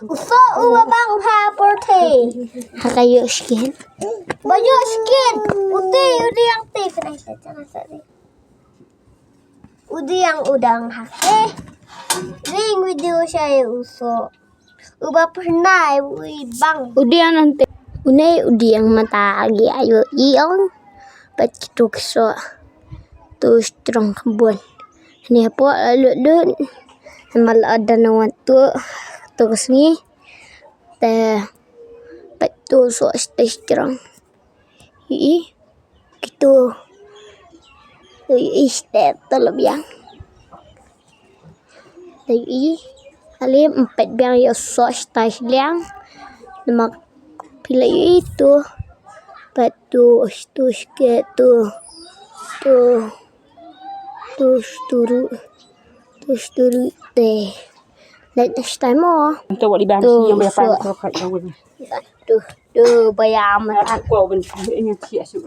Usok bang heprit. Kayo skin. Banyak skin. Uti yang teh kena saya. Udi yang udang hake. Ring video saya usok. Uba pernah bang. Udi yang nanti. Udi yang mata agi ayo iong. Batuk so. Tu strong kebun. Ni apa lalu mal ada nawan tu terus ni betul so strong. Gitu. Terlebih lagi kali 4 biang ya sos tas liang nama pilih itu batu ke tu turu teh next time more untuk buat libang yang berapa kalau kat jauh ni tu bayam kau ben ini siap tu